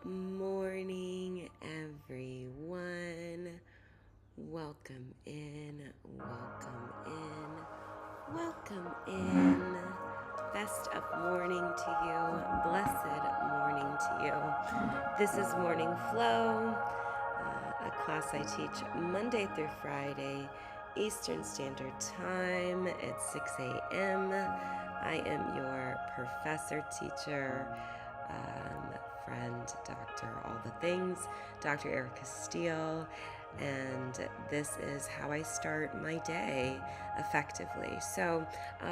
morning, everyone. Welcome in, welcome in, welcome in. Best of morning to you, blessed morning to you. This is Morning Flow, a class I teach Monday through Friday, Eastern Standard Time at 6 a.m. I am your professor, teacher, friend, doctor, all the things, Dr. Erica Steele, and this is how I start my day effectively. So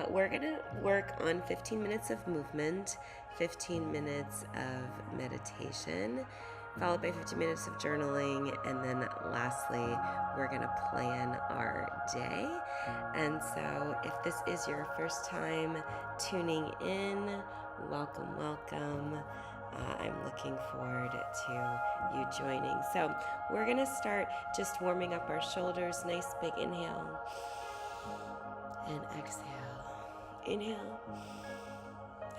we're going to work on 15 minutes of movement, 15 minutes of meditation, followed by 15 minutes of journaling, and then lastly, we're going to plan our day. And so if this is your first time tuning in, welcome, welcome. I'm looking forward to you joining. So we're going to start just warming up our shoulders. Nice big inhale and exhale. Inhale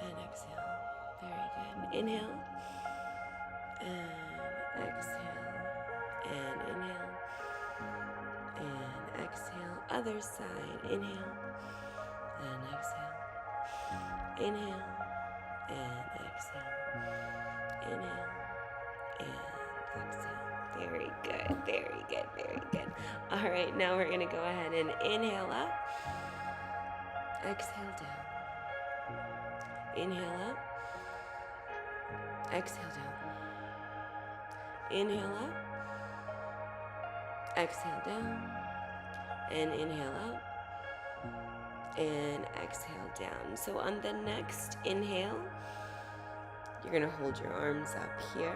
and exhale. Very good. Inhale and exhale. And inhale and exhale. Other side. Inhale and exhale. Inhale and exhale. Inhale and exhale. Very good, very good, very good. All right, now we're gonna go ahead and inhale up, exhale down. Inhale up, exhale down. Inhale up, exhale down, and inhale up, and exhale down. So on the next inhale, you're gonna hold your arms up here.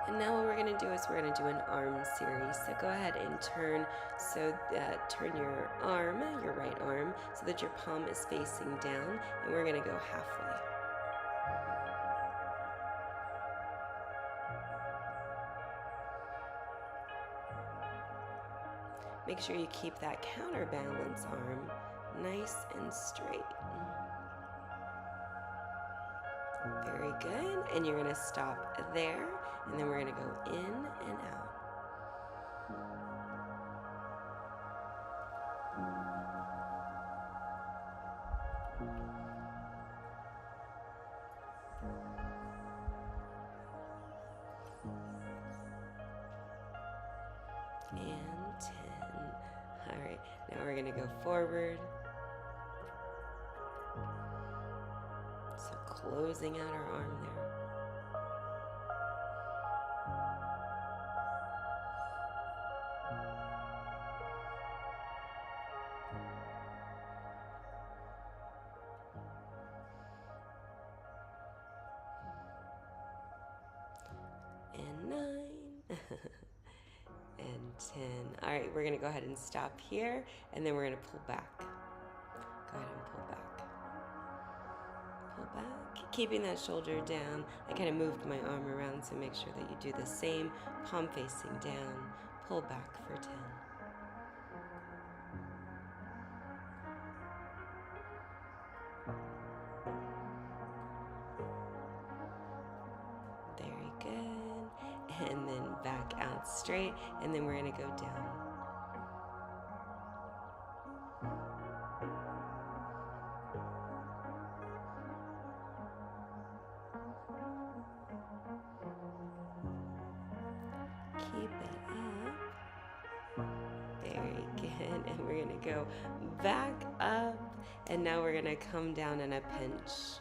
And now what we're going to do is we're going to do an arm series. So go ahead and turn your arm, your right arm, so that your palm is facing down, and we're going to go halfway. Make sure you keep that counterbalance arm nice and straight. Very good. And you're going to stop there, and then we're going to go in and out. And 10. All right, now we're going to go forward. So closing out our arm there. And 9. And 10. All right, we're gonna go ahead and stop here, and then we're gonna pull back. Go ahead and pull back. Pull back, keeping that shoulder down. I kind of moved my arm around, so make sure that you do the same, palm facing down. Pull back for 10. Very good. And then back out straight, and then we're gonna go down. Keep it up. Very good. And we're gonna go back up, and now we're gonna come down in a pinch.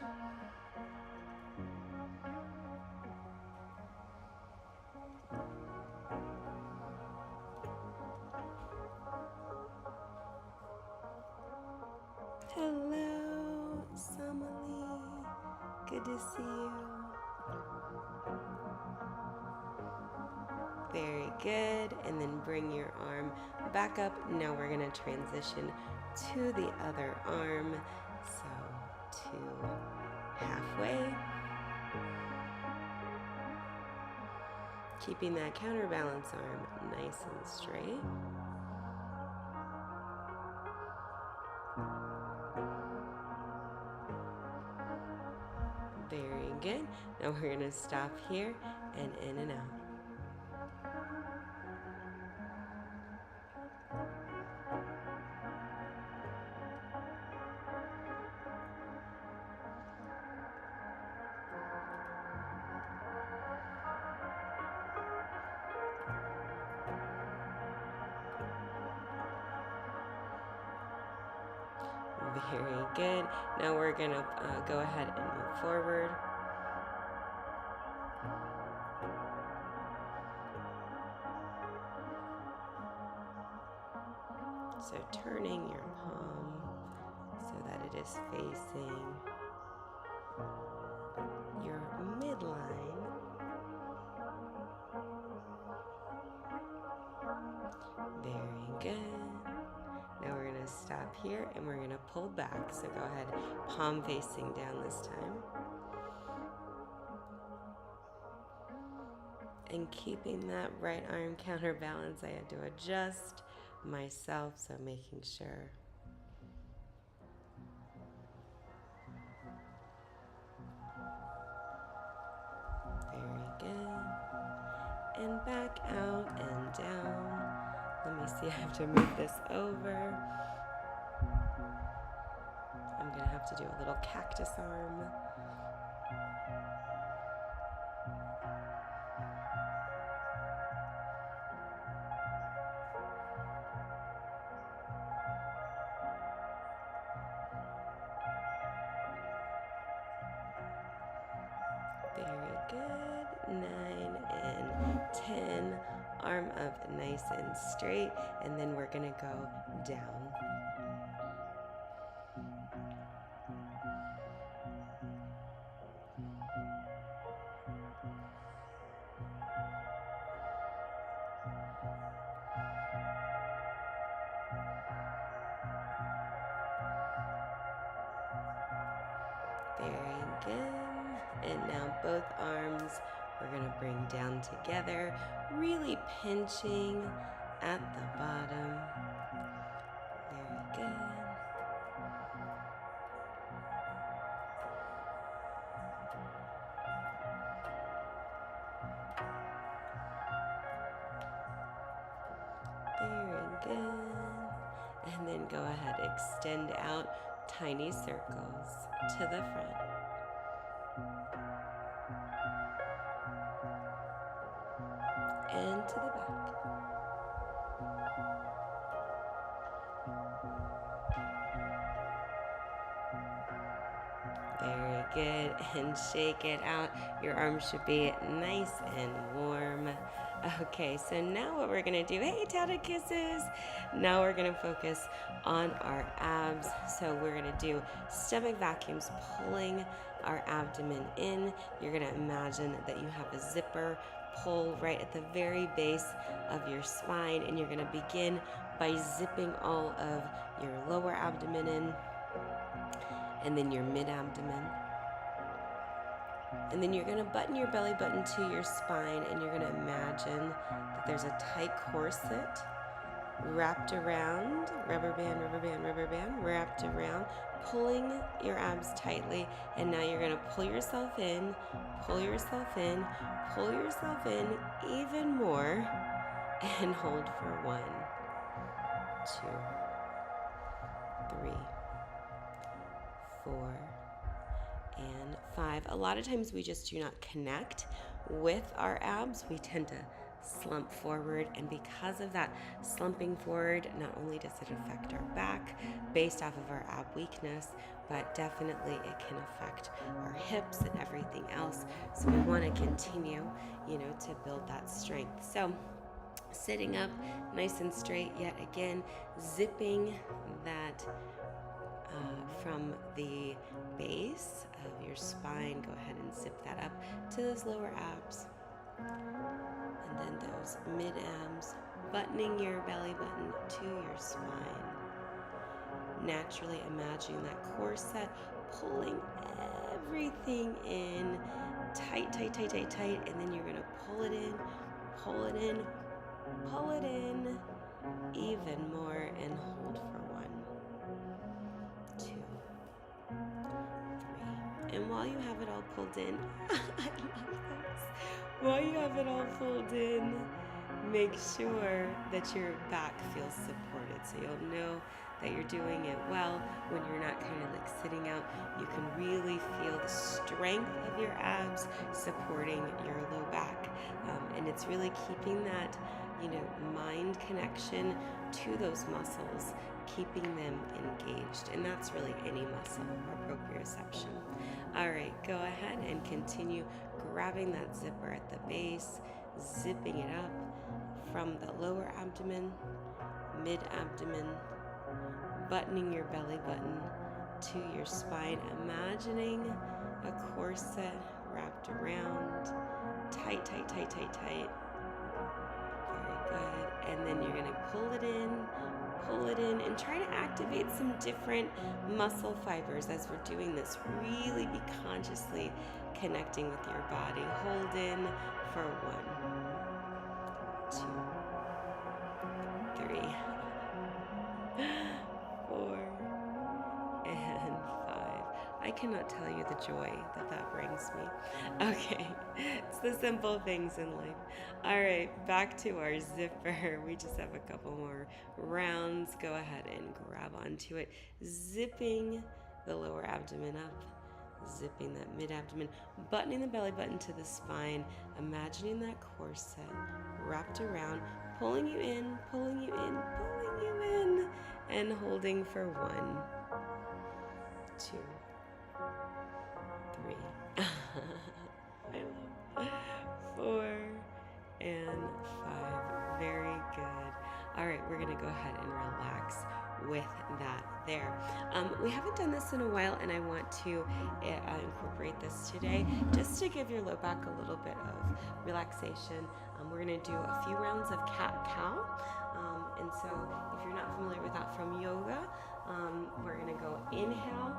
Hello, Samali. Good to see you. Very good. And then bring your arm back up. Now we're going to transition to the other arm. So to halfway. Keeping that counterbalance arm nice and straight. Very good. Now we're going to stop here and in and out. Very good. Now we're going to go ahead and move forward. So turning your palm so that it is facing your midline. Very good. Now we're going to stop here and we're going to pull back. So go ahead, palm facing down this time. And keeping that right arm counterbalance, I had to adjust myself, so making sure. Very good. And back out and down. Let me see, I have to move this over. I'm going to have to do a little cactus arm. Very good. 9 and 10. Arm up nice and straight. And then we're going to go down. Very good. And now both arms we're going to bring down together, really pinching at the bottom. Very good. Very good. And then go ahead, extend out tiny circles to the front. And to the back. Very good. And shake it out. Your arms should be nice and warm. Okay, so now what we're going to do, hey, Tata Kisses. Now we're going to focus on our abs. So we're going to do stomach vacuums, pulling our abdomen in. You're going to imagine that you have a zipper pull right at the very base of your spine, and you're going to begin by zipping all of your lower abdomen in, and then your mid-abdomen. And then you're going to button your belly button to your spine, and you're going to imagine that there's a tight corset wrapped around, rubber band, wrapped around, pulling your abs tightly. And now you're going to pull yourself in, pull yourself in, pull yourself in even more, and hold for 1, 2, 3, 4, and 5. A lot of times we just do not connect with our abs. We tend to slump forward, and because of that slumping forward, not only does it affect our back based off of our ab weakness, but definitely it can affect our hips and everything else. So we want to continue, to build that strength. So sitting up nice and straight yet again, zipping that from the base of your spine. Go ahead and zip that up to those lower abs. And then those mid-abs, buttoning your belly button to your spine. Naturally imagining that corset pulling everything in tight, tight, tight, tight, tight. And then you're going to pull it in, pull it in, pull it in even more, and hold for 1, 2, 3, And while you have it all pulled in, I love this. While you have it all pulled in, make sure that your back feels supported. So you'll know that you're doing it well when you're not kind of like sitting out. You can really feel the strength of your abs supporting your low back. And it's really keeping that, mind connection to those muscles, keeping them engaged. And that's really any muscle or proprioception. All right, go ahead and continue grabbing that zipper at the base, zipping it up from the lower abdomen, mid-abdomen, buttoning your belly button to your spine, imagining a corset wrapped around, tight, tight, tight, tight, tight. Very good. And then you're going to pull it in, and try to activate some different muscle fibers as we're doing this. Really be consciously connecting with your body. Hold in for 1, 2, 3, 4, and 5. I cannot tell you the joy that brings me. Okay, it's the simple things in life. All right, back to our zipper. We just have a couple more rounds. Go ahead and grab onto it, zipping the lower abdomen up, zipping that mid-abdomen, buttoning the belly button to the spine, imagining that corset wrapped around, pulling you in, pulling you in, pulling you in, and holding for 1, 2, 3. I love 4 and 5. Very good. All right, we're gonna go ahead and relax with that there. We haven't done this in a while, and I want to incorporate this today just to give your low back a little bit of relaxation. We're gonna do a few rounds of cat-cow. And so if you're not familiar with that from yoga, we're gonna go inhale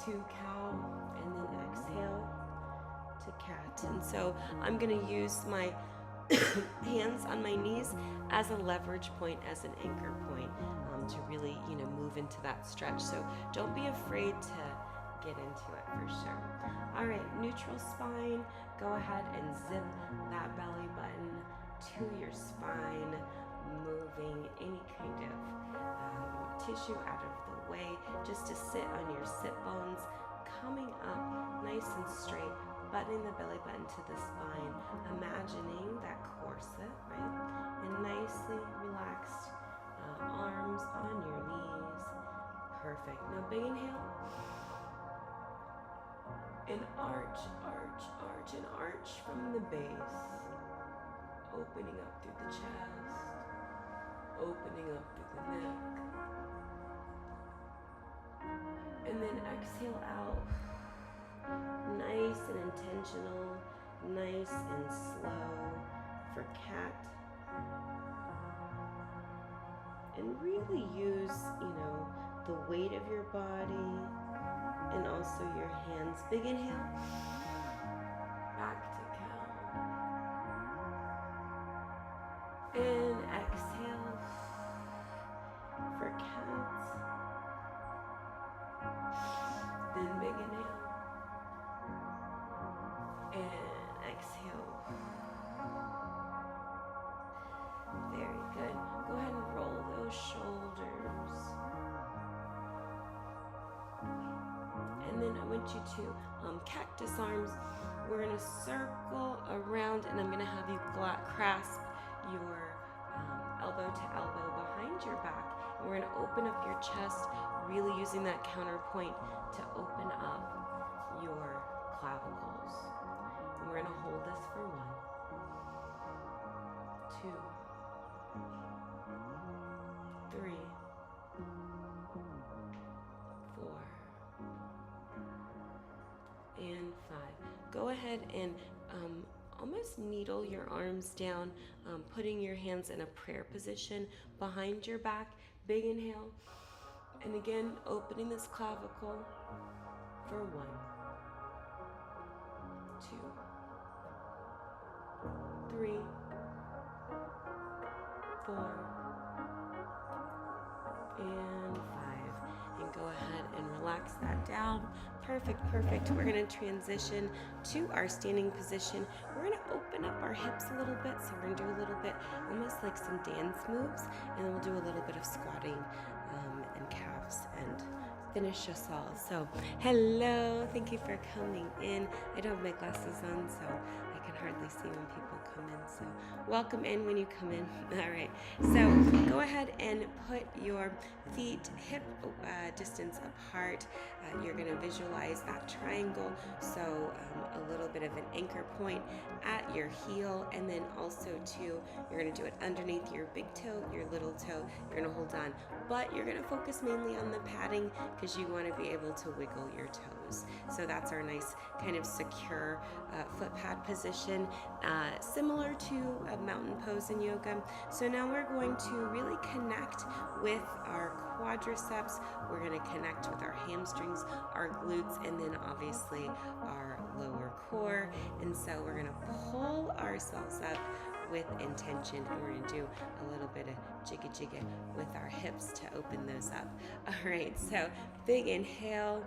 to cow and then exhale to cat. And so I'm gonna use my hands on my knees as a leverage point, as an anchor point, to really, move into that stretch. So don't be afraid to get into it for sure. All right, neutral spine. Go ahead and zip that belly button to your spine, moving any kind of tissue out of the way, just to sit on your sit bones, coming up nice and straight, buttoning the belly button to the spine, imagining that corset, right? And nicely relaxed arms on your knees. Perfect. Now big inhale. And arch, arch, arch, and arch from the base. Opening up through the chest. Opening up through the neck. And then exhale out. Nice and intentional, nice and slow for cat. And really use, the weight of your body and also your hands. Big inhale. Back to cow. And exhale for cat. Then big inhale. And exhale. Very good. Go ahead and roll those shoulders. And then I want you to cactus arms. We're going to circle around, and I'm going to have you clasp your elbow to elbow behind your back. And we're going to open up your chest, really using that counterpoint to open up your clavicles. And we're going to hold this for 1, 2, 3, 4, and 5. Go ahead and almost needle your arms down, putting your hands in a prayer position behind your back. Big inhale. And again, opening this clavicle for 1, 2, 3, 4, and 5. And go ahead and relax that down. Perfect, perfect. We're going to transition to our standing position. We're going to open up our hips a little bit. So we're going to do a little bit, almost like some dance moves. And then we'll do a little bit of squatting and calves and finish us all. So hello, thank you for coming in. I don't have my glasses on, so I can hardly see when people come in. So welcome in when you come in. All right. So go ahead and put your feet hip distance apart. You're going to visualize that triangle. So a little bit of an anchor point at your heel, and then also too, you're going to do it underneath your big toe, your little toe. You're going to hold on, but you're going to focus mainly on the padding because you want to be able to wiggle your toes. So that's our nice kind of secure foot pad position, similar to a mountain pose in yoga. So now we're going to really connect with our quadriceps. We're going to connect with our hamstrings, our glutes, and then obviously our lower core. And so we're going to pull ourselves up with intention, and we're going to do a little bit of jigga jigga with our hips to open those up. All right, so big inhale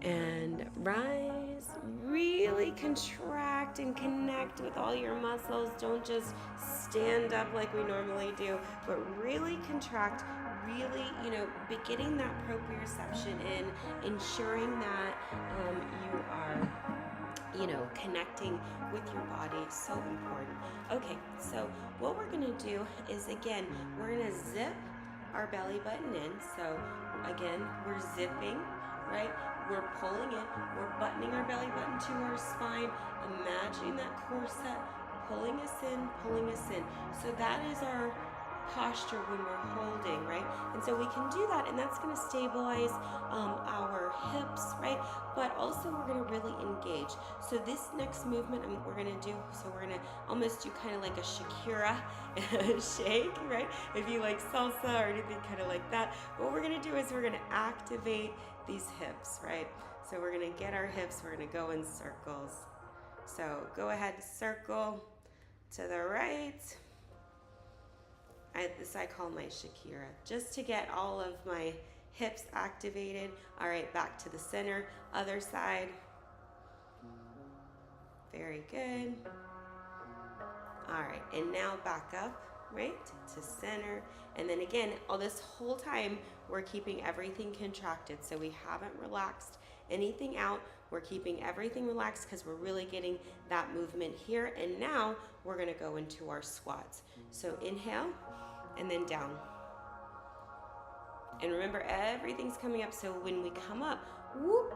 and rise. Really contract and connect with all your muscles. Don't just stand up like we normally do, but really contract, really, getting that proprioception in, ensuring that you are connecting with your body. So important. Okay, so what we're going to do is, again, we're going to zip our belly button in. So again, we're zipping, right? We're pulling in, we're buttoning our belly button to our spine, imagining that corset pulling us in, pulling us in. So that is our posture when we're holding, right? And so we can do that, and that's going to stabilize our hips, right? But also we're going to really engage. So this next movement we're going to do, so we're going to almost do kind of like a Shakira shake, right? If you like salsa or anything kind of like that. What we're going to do is we're going to activate these hips, right? So we're going to get our hips, we're going to go in circles. So go ahead, circle to the right. This I call my Shakira, just to get all of my hips activated. All right, back to the center, other side. Very good. All right, and now back up, right, to center. And then again, all this whole time, we're keeping everything contracted, so we haven't relaxed anything out. We're keeping everything relaxed because we're really getting that movement here. And now we're gonna go into our squats. So inhale, and then down. And remember, everything's coming up, so when we come up, whoop,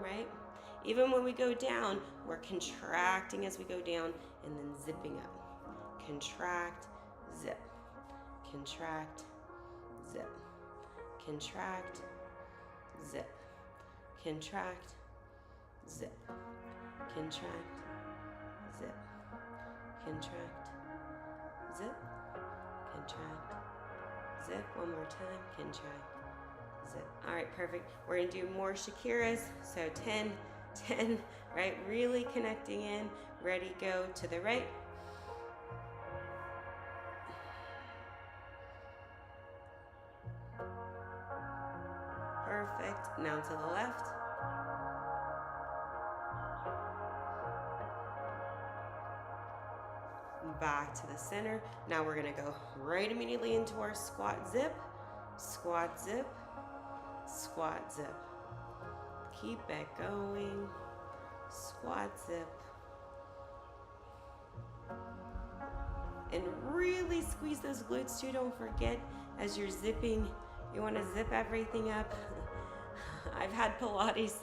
right? Even when we go down, we're contracting as we go down and then zipping up. Contract, zip, contract, zip, contract, zip, contract, zip, contract, zip, contract, zip, contract, zip. One more time, contract, zip. All right, perfect. We're gonna do more Shakiras. So 10, 10, right? Really connecting in. Ready, go to the right. Perfect. Now to the left. Back to the center. Now we're gonna go right immediately into our squat zip, squat zip, squat zip. Keep it going. Squat zip. And really squeeze those glutes too. Don't forget, as you're zipping, you want to zip everything up. I've had Pilates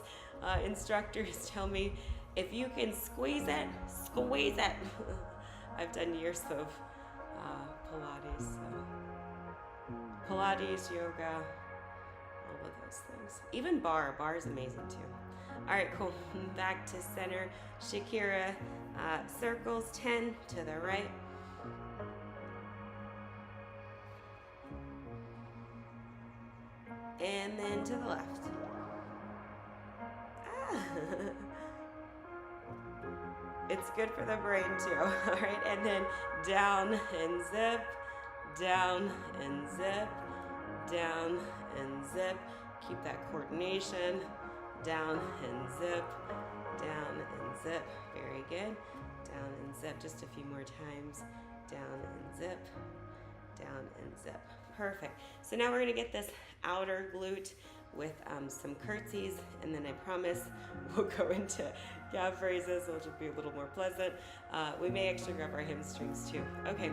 instructors tell me, if you can squeeze it, squeeze it. I've done years of Pilates, so Pilates, yoga, all of those things. Even bar is amazing too. All right, cool. Back to center. Shakira circles, 10 to the right. And then to the left. It's good for the brain too. All right, and then down and zip, down and zip, down and zip. Keep that coordination. down and zip, down and zip. Very good. Down and zip just a few more times. Down and zip, down and zip. Perfect. So now we're going to get this outer glute with some curtsies, and then I promise we'll go into calf raises, which will be a little more pleasant. We may actually grab our hamstrings too. Okay,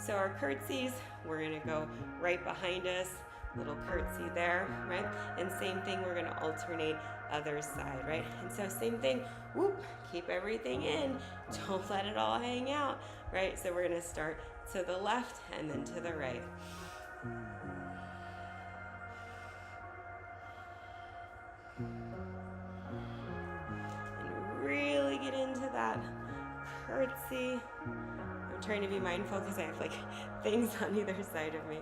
so our curtsies, we're going to go right behind us, little curtsy there, right? And same thing, we're going to alternate other side, right? And so same thing, whoop, keep everything in, don't let it all hang out, right? So we're going to start to the left and then to the right. And really get into that curtsy. I'm trying to be mindful because I have like things on either side of me.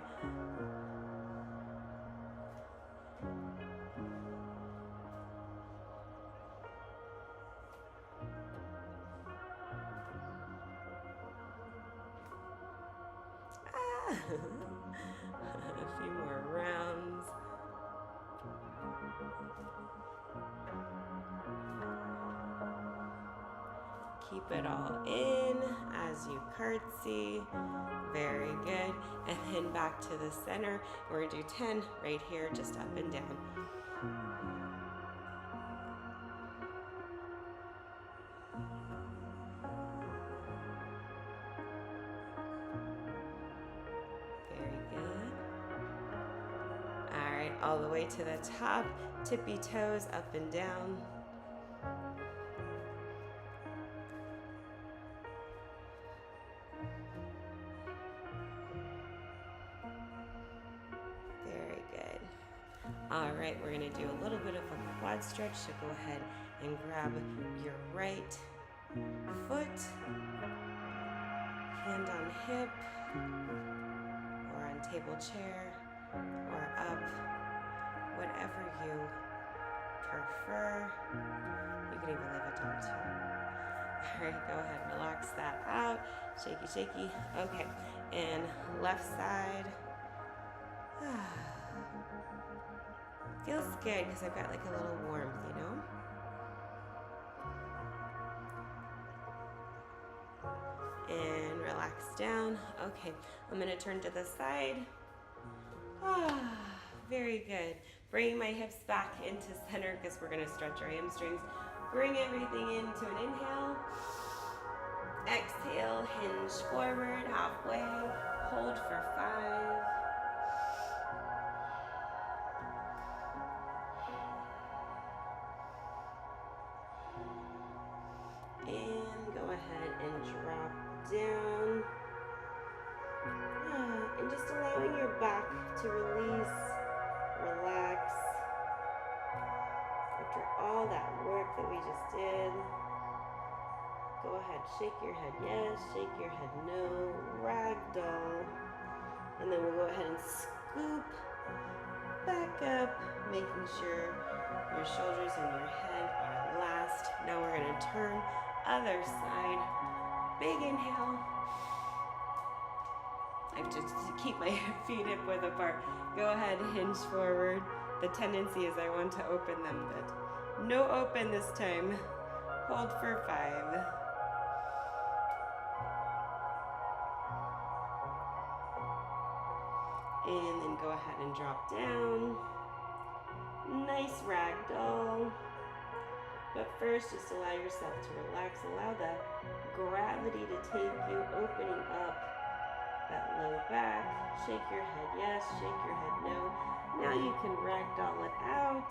A few more rounds. Keep it all in as you curtsy. Very good. And then back to the center. We're going to do 10 right here, just up and down. All the way to the top, tippy toes up and down. Very good. All right, we're gonna do a little bit of a quad stretch, so go ahead and grab your right foot, hand on hip, or on table chair, or up. Whatever you prefer. You can even leave it down too. All right, go ahead, relax that out. Shaky, shaky. Okay, and left side. Feels good because I've got like a little warmth, you know? And relax down. Okay, I'm gonna turn to the side. Very good. Bring my hips back into center because we're going to stretch our hamstrings. Bring everything into an inhale. Exhale, hinge forward, halfway. Hold for 5. And go ahead and drop down. And just allowing your back to release. Relax. After all that work that we just did, go ahead, shake your head yes, shake your head no, ragdoll. And then we'll go ahead and scoop back up, making sure your shoulders and your head are last. Now we're going to turn other side. Big inhale. I have to keep my feet hip width apart. Go ahead, hinge forward. The tendency is I want to open them, but no open this time. Hold for 5. And then go ahead and drop down. Nice ragdoll. But first, just allow yourself to relax. Allow the gravity to take you, opening up that low back. Shake your head yes, shake your head no. Now you can ragdoll it out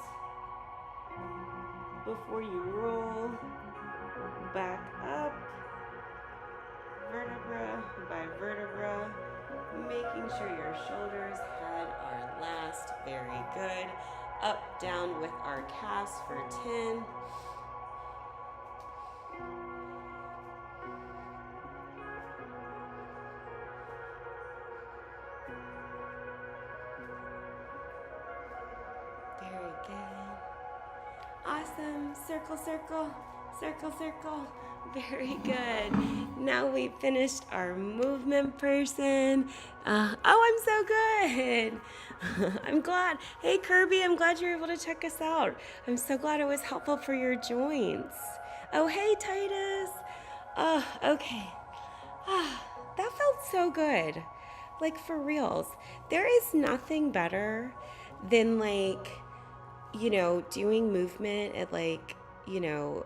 before you roll back up, vertebra by vertebra, making sure your shoulders, head are last. Very good. Up, down with our calves for 10. Awesome. Circle, circle, circle, circle. Very good. Now we finished our movement person. I'm so good. I'm glad. Hey, Kirby, I'm glad you're able to check us out. I'm so glad it was helpful for your joints. Oh, hey, Titus. Okay. That felt so good. Like, for reals. There is nothing better than, like, doing movement at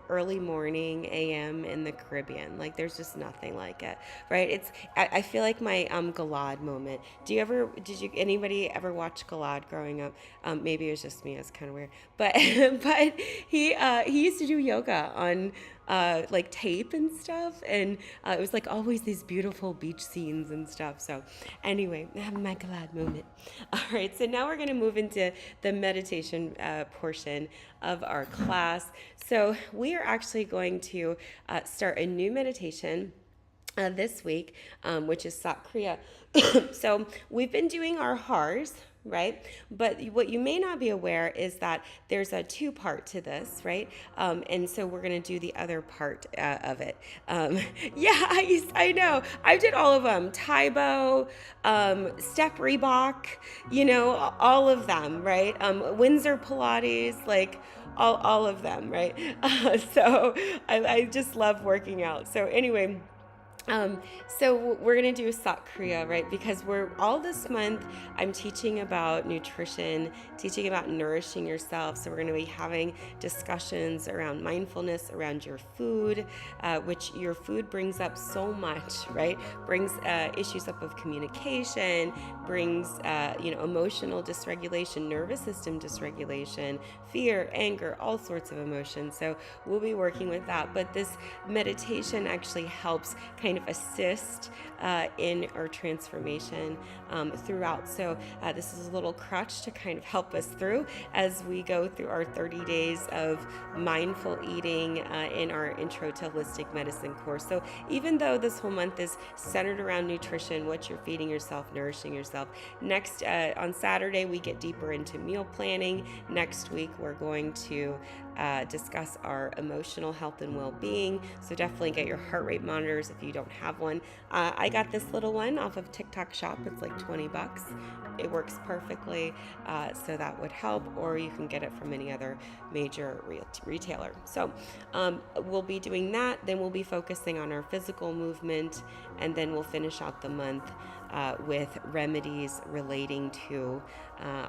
early morning AM in the Caribbean. Like there's just nothing like it, right? I feel like my Galad moment. Anybody ever watch Galad growing up? Maybe it was just me. It's kind of weird, but but he used to do yoga on like tape and stuff, and it was like always these beautiful beach scenes and stuff. So anyway, my Galad moment. All right, so now we're going to move into the meditation portion of our class. So we are actually going to start a new meditation this week, which is Sat Kriya. So we've been doing our HARs, right? But what you may not be aware is that there's a two-part to this, right? And so we're going to do the other part of it. Yeah, I know. I did all of them. Taibo, Step Reebok, all of them, right? Windsor Pilates, like all of them, right? So I just love working out. So anyway, so we're going to do Sat Kriya, right? Because we're all this month, I'm teaching about nutrition, teaching about nourishing yourself. So we're going to be having discussions around mindfulness, around your food, which your food brings up so much, right? Brings issues up of communication, brings, emotional dysregulation, nervous system dysregulation, fear, anger, all sorts of emotions. So we'll be working with that. But this meditation actually helps kind of assist in our transformation throughout. So this is a little crutch to kind of help us through as we go through our 30 days of mindful eating in our Intro to Holistic Medicine course. So even though this whole month is centered around nutrition, what you're feeding yourself, nourishing yourself, next on Saturday we get deeper into meal planning. Next week we're going to discuss our emotional health and well-being. So definitely get your heart rate monitors if you don't have one. I got this little one off of TikTok Shop. It's like $20. It works perfectly, so that would help, or you can get it from any other major retailer. So we'll be doing that. Then we'll be focusing on our physical movement, and then we'll finish out the month with remedies relating to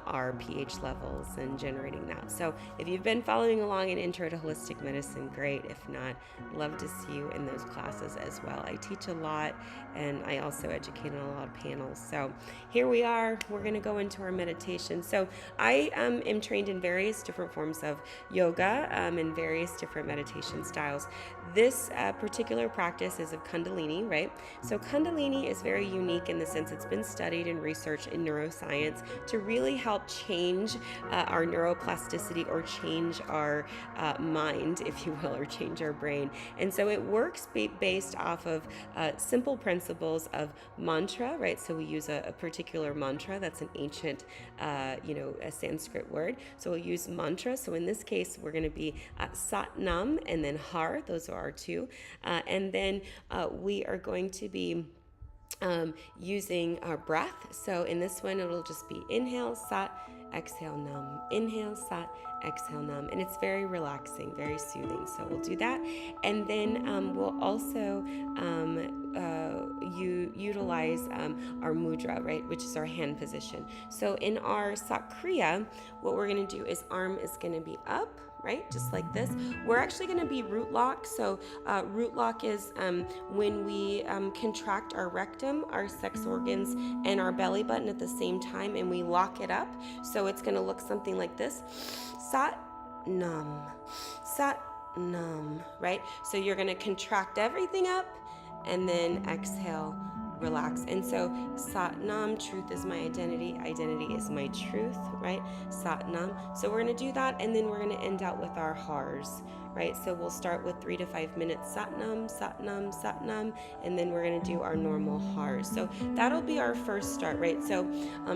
our pH levels and generating that. So if you've been following along in Intro to Holistic Medicine, great. If not, love to see you in those classes as well. I teach a lot, and I also educate on a lot of panels. So here we are. We're going to go into our meditation. So I am trained in various different forms of yoga and various different meditation styles. This particular practice is of Kundalini, right? So Kundalini is very unique in the sense it's been studied and researched in neuroscience to really help change our neuroplasticity, or change our mind, if you will, or change our brain. And so it works based off of simple principles of mantra, right? So we use a particular mantra that's an ancient, a Sanskrit word. So we'll use mantra. So in this case, we're going to be Sat Nam and then Har. Those are our two. And then we are going to be using our breath. So in this one, it'll just be inhale, Sat, exhale, Nam. Inhale, Sat, exhale, Nam. And it's very relaxing, very soothing. So we'll do that. And then we'll also utilize our mudra, right, which is our hand position. So in our Sat Kriya, what we're going to do is arm is going to be up, right? Just like this. We're actually going to be root lock. So root lock is when we contract our rectum, our sex organs, and our belly button at the same time, and we lock it up. So it's going to look something like this. Sat Nam. Sat Nam, right? So you're going to contract everything up and then exhale, relax. And so Sat Nam, truth is my identity, identity is my truth, right? Sat Nam. So we're going to do that, and then we're going to end out with our Hars, right? So we'll start with 3 to 5 minutes Sat Nam, Sat Nam, Sat Nam, and then we're going to do our normal Hars. So that'll be our first start, right? So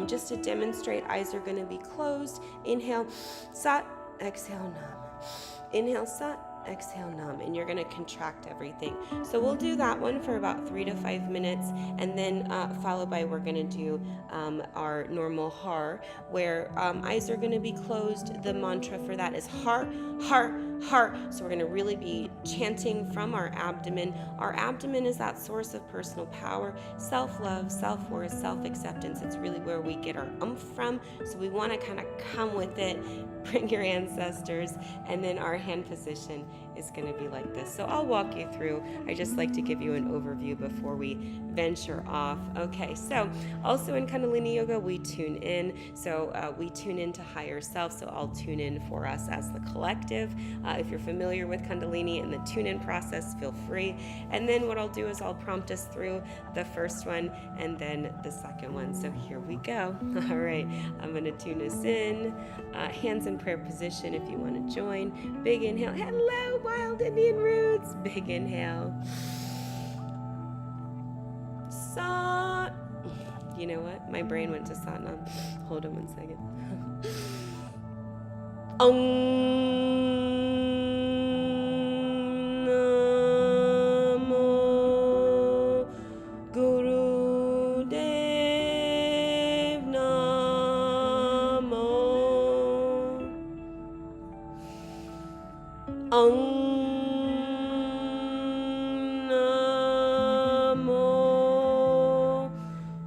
just to demonstrate, eyes are going to be closed. Inhale, Sat, exhale, Nam. Inhale, Sat, exhale, nam, and you're going to contract everything. So we'll do that one for about 3 to 5 minutes, and then followed by we're going to do our normal har, where eyes are going to be closed. The mantra for that is har, har, har. So we're going to really be chanting from our abdomen. Our abdomen is that source of personal power, self-love, self-worth, self-acceptance. It's really where we get our oomph from. So we want to kind of come with it, bring your ancestors, and then our hand position is going to be like this. So I'll walk you through. I just like to give you an overview before we venture off. Okay, so also in Kundalini Yoga, we tune in. So we tune into higher self. So I'll tune in for us as the collective. If you're familiar with Kundalini and the tune-in process, feel free. And then what I'll do is I'll prompt us through the first one and then the second one. So here we go. All right, I'm going to tune us in. Hands in prayer position if you want to join. Big inhale. Hello, Wild Indian Roots. Big inhale. Sat. You know what? My brain went to Satnam. Hold on one second. Namo Guru Dev Namo Namo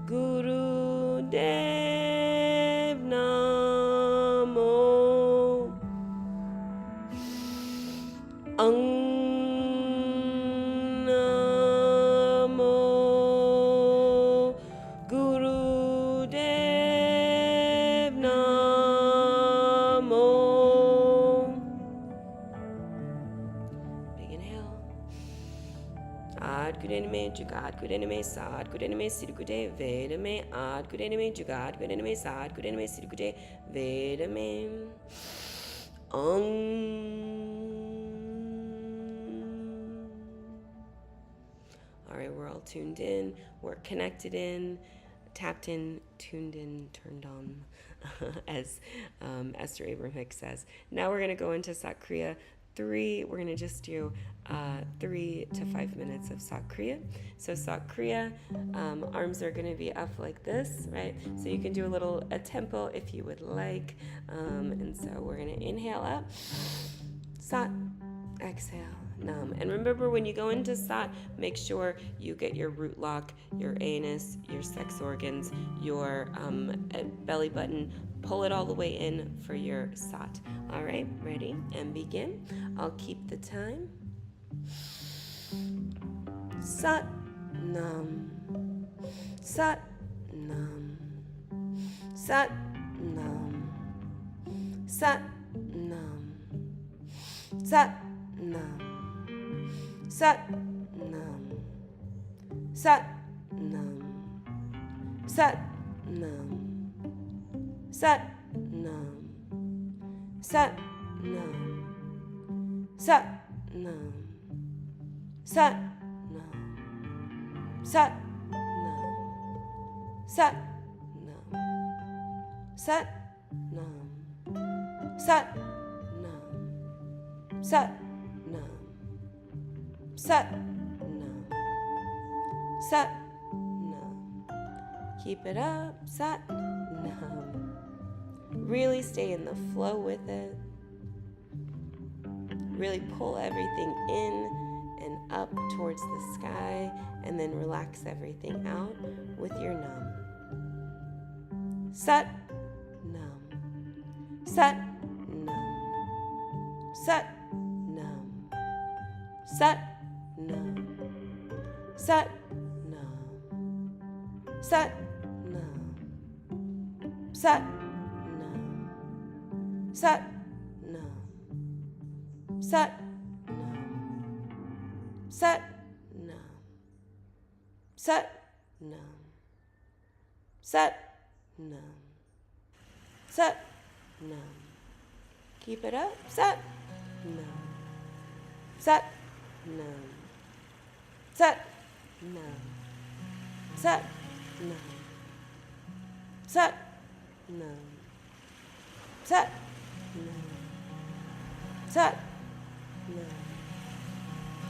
Guru Dev Namo Namo Guru Dev Namo. Big inhale. Ad Gudename Jugat Gudename Sad Gudename Sidgude Vedame Ad Gudename Jugat Gudename Sad Gudename Sidgude Vedame All right, we're all tuned in, we're connected in, tapped in, tuned in, turned on, as Esther Abraham Hicks says. Now we're going to go into Sat Kriya 3. We're going to just do 3 to 5 minutes of Sat Kriya. So Sat Kriya, arms are going to be up like this, right? So you can do a tempo if you would like. And so we're going to inhale up, Sat, exhale, Nam. And remember, when you go into Sat, make sure you get your root lock, your anus, your sex organs, your belly button. Pull it all the way in for your Sat. All right, ready? And begin. I'll keep the time. Sat, Nam. Sat, Nam. Sat, Nam. Sat, Nam. Sat, Nam. Sat, Nam. Sat, Nam. Sat, Nam. Sat, Nam. Sat, Nam. Sat, Nam. Sat, Nam. Sat, Nam. Sat, Nam. Sat, Nam. Sat, Nam. Sat, Nam. Sat, Nam. Sat, Nam. Keep it up. Sat, Nam. Really stay in the flow with it. Really pull everything in and up towards the sky, and then relax everything out with your Nam. Sat, Nam. Sat, Nam. Sat, Nam. Sat, Nam. Sat, Nam. Sat, Nam. Sat, Nam. Sat, Nam. Sat, Nam. Sat, Nam. Sat, Nam. Sat, Nam. Sat, Nam. Keep it up. Sat, Nam. Sat, Nam. Sat, Nam. Sat, Nam. Sat, Nam. Sat, Nam. Sat, Nam.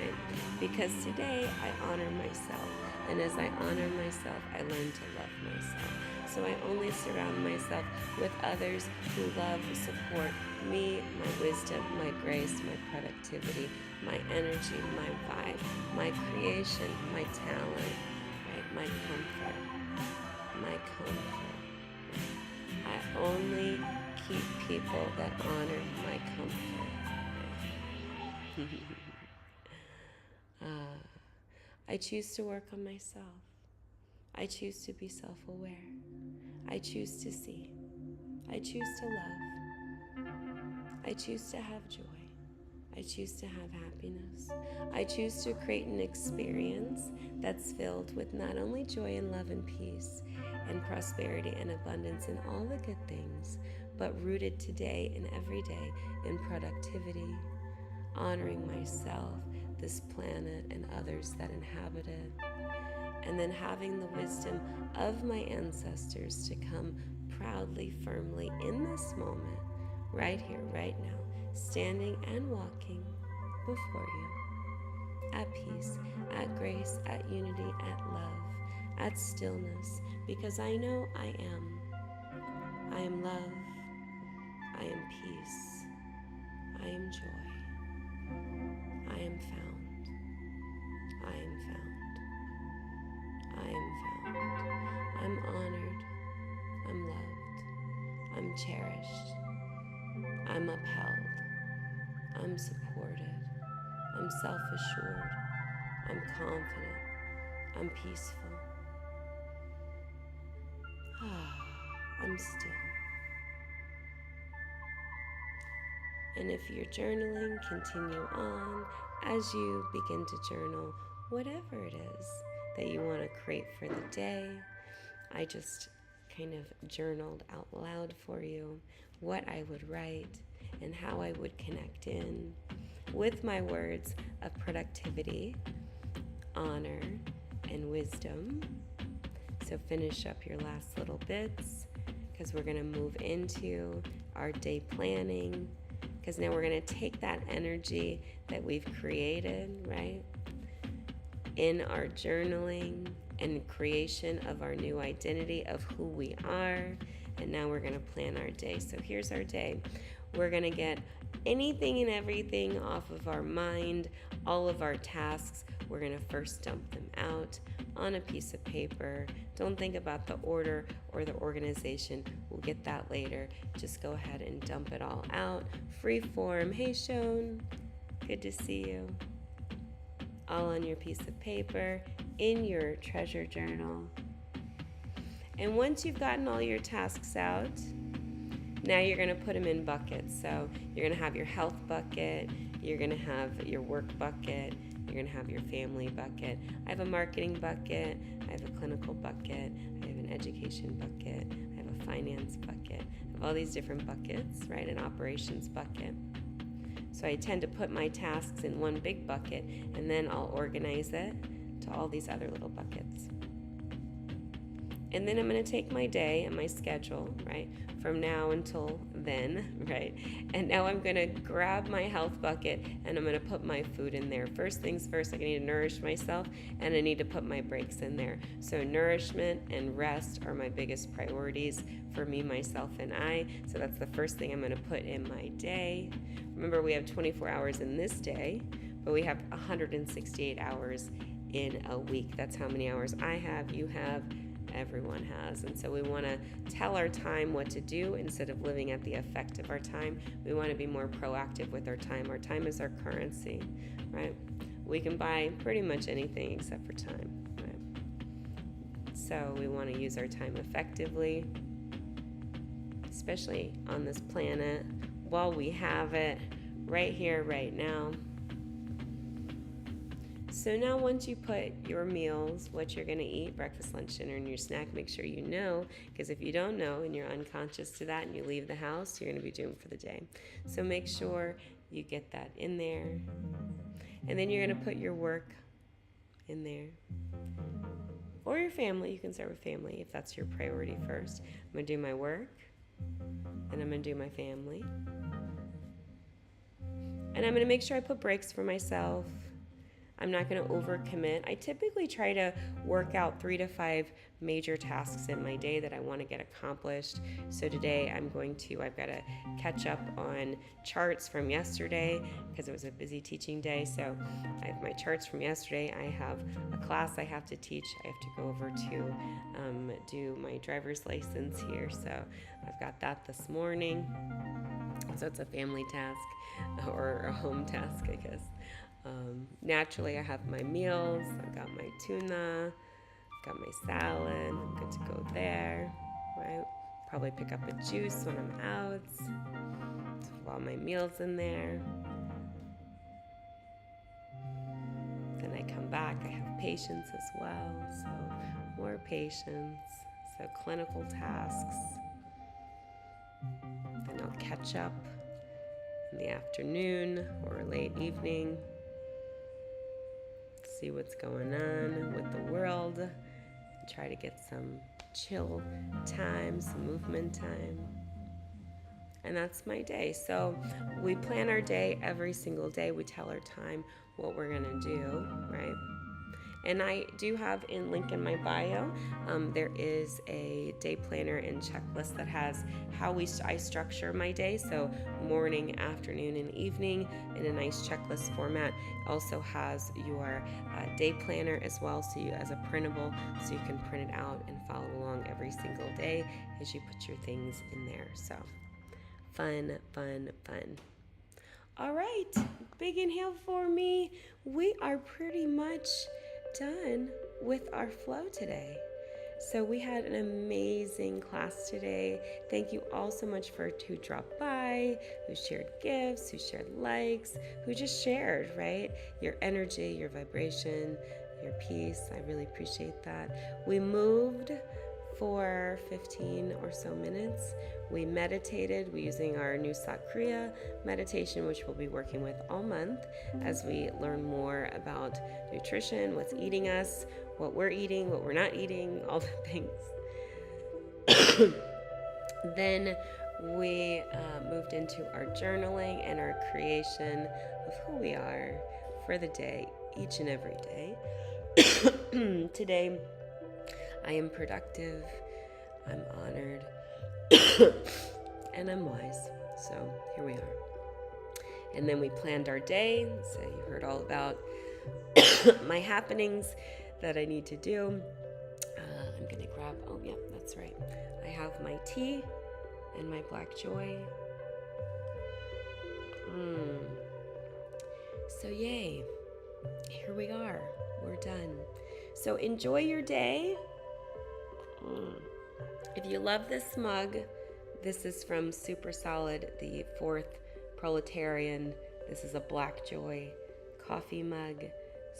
right? Because today I honor myself, and as I honor myself, I learn to love myself. So I only surround myself with others who love, support me, my wisdom, my grace, my productivity, my energy, my vibe, my creation, my talent, right? My comfort, my comfort. I only keep people that honor my comfort. Right? I choose to work on myself. I choose to be self-aware. I choose to see. I choose to love. I choose to have joy. I choose to have happiness. I choose to create an experience that's filled with not only joy and love and peace and prosperity and abundance and all the good things, but rooted today and every day in productivity, honoring myself, this planet, and others that inhabit it, and then having the wisdom of my ancestors to come proudly, firmly in this moment, right here, right now, standing and walking before you, at peace, at grace, at unity, at love, at stillness, because I know I am. I am love. I am peace. I am joy. I am found. I am found. I am found. I'm honored. I'm loved. I'm cherished. I'm upheld. I'm supported. I'm self-assured. I'm confident. I'm peaceful. I'm still. And if you're journaling, continue on as you begin to journal whatever it is that you want to create for the day. I just kind of journaled out loud for you what I would write and how I would connect in with my words of productivity, honor, and wisdom. So finish up your last little bits because we're going to move into our day planning, because now we're going to take that energy that we've created, right, in our journaling and creation of our new identity of who we are, and now we're going to plan our day. So here's our day. We're going to get anything and everything off of our mind, all of our tasks. We're going to first dump them out on a piece of paper. Don't think about the order or the organization. We'll get that later. Just go ahead and dump it all out. Free form. Hey, Shone. Good to see you. All on your piece of paper, in your treasure journal. And once you've gotten all your tasks out, now you're going to put them in buckets. So you're going to have your health bucket, you're going to have your work bucket, you're going to have your family bucket. I have a marketing bucket, I have a clinical bucket, I have an education bucket, I have a finance bucket. I have all these different buckets, right? An operations bucket. So I tend to put my tasks in one big bucket, and then I'll organize it to all these other little buckets. And then I'm going to take my day and my schedule, right, from now until then, right? And now I'm going to grab my health bucket and I'm going to put my food in there. First things first, I need to nourish myself and I need to put my breaks in there. So nourishment and rest are my biggest priorities for me, myself, and I. So that's the first thing I'm going to put in my day. Remember, we have 24 hours in this day, but we have 168 hours in a week. That's how many hours I have, you have, everyone has. And so we want to tell our time what to do instead of living at the effect of our time. We want to be more proactive with our time. Our time is our currency, right? We can buy pretty much anything except for time, right? So we want to use our time effectively, especially on this planet while we have it right here, right now. So now once you put your meals, what you're going to eat, breakfast, lunch, dinner, and your snack, make sure you know, because if you don't know and you're unconscious to that and you leave the house, you're going to be doomed for the day. So make sure you get that in there. And then you're going to put your work in there. Or your family. You can start with family if that's your priority first. I'm going to do my work, and I'm going to do my family. And I'm going to make sure I put breaks for myself. I'm not going to overcommit. I typically try to work out 3 to 5 major tasks in my day that I want to get accomplished. So today I've got to catch up on charts from yesterday because it was a busy teaching day. So I have my charts from yesterday. I have a class I have to teach. I have to go over to do my driver's license here. So I've got that this morning. So it's a family task or a home task, I guess. Naturally, I have my meals. I've got my tuna, got my salad. I'm good to go there, right? Probably pick up a juice when I'm out. So all my meals in there. Then I come back. I have patients as well. So more patients. So clinical tasks. Then I'll catch up in the afternoon or late evening. See what's going on with the world. Try to get some chill time, some movement time. And that's my day. So we plan our day every single day. We tell our time what we're going to do, right? And I do have link in my bio, there is a day planner and checklist that has how I structure my day. So morning, afternoon, and evening in a nice checklist format. Also has your day planner as well, so as a printable, so you can print it out and follow along every single day as you put your things in there. So fun, fun, fun. All right, big inhale for me. We are pretty much done with our flow today. So we had an amazing class today. Thank you all so much who dropped by, who shared gifts, who shared likes, who just shared, right? Your energy, your vibration, your peace. I really appreciate that. We moved for 15 or so minutes. We meditated. We're using our new Sakriya meditation, which we'll be working with all month as we learn more about nutrition, what's eating us, what we're eating, what we're not eating, all the things. Then we moved into our journaling and our creation of who we are for the day, each and every day. Today, I am productive, I'm honored, and I'm wise. So here we are. And then we planned our day. So you heard all about my happenings that I need to do. I'm going to grab, oh yeah, that's right. I have my tea and my black joy. So yay, here we are. We're done. So enjoy your day. If you love this mug, this is from Super Solid, the 4th Proletarian. This is a Black Joy coffee mug.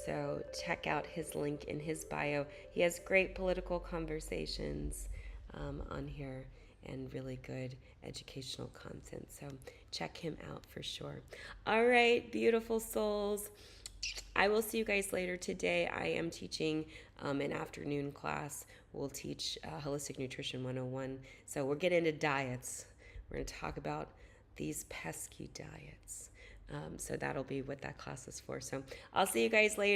So check out his link in his bio. He has great political conversations on here and really good educational content. So check him out for sure. All right, beautiful souls. I will see you guys later today. I am teaching an afternoon class. We'll teach Holistic Nutrition 101. So we're getting into diets. We're going to talk about these pesky diets. So that'll be what that class is for. So I'll see you guys later.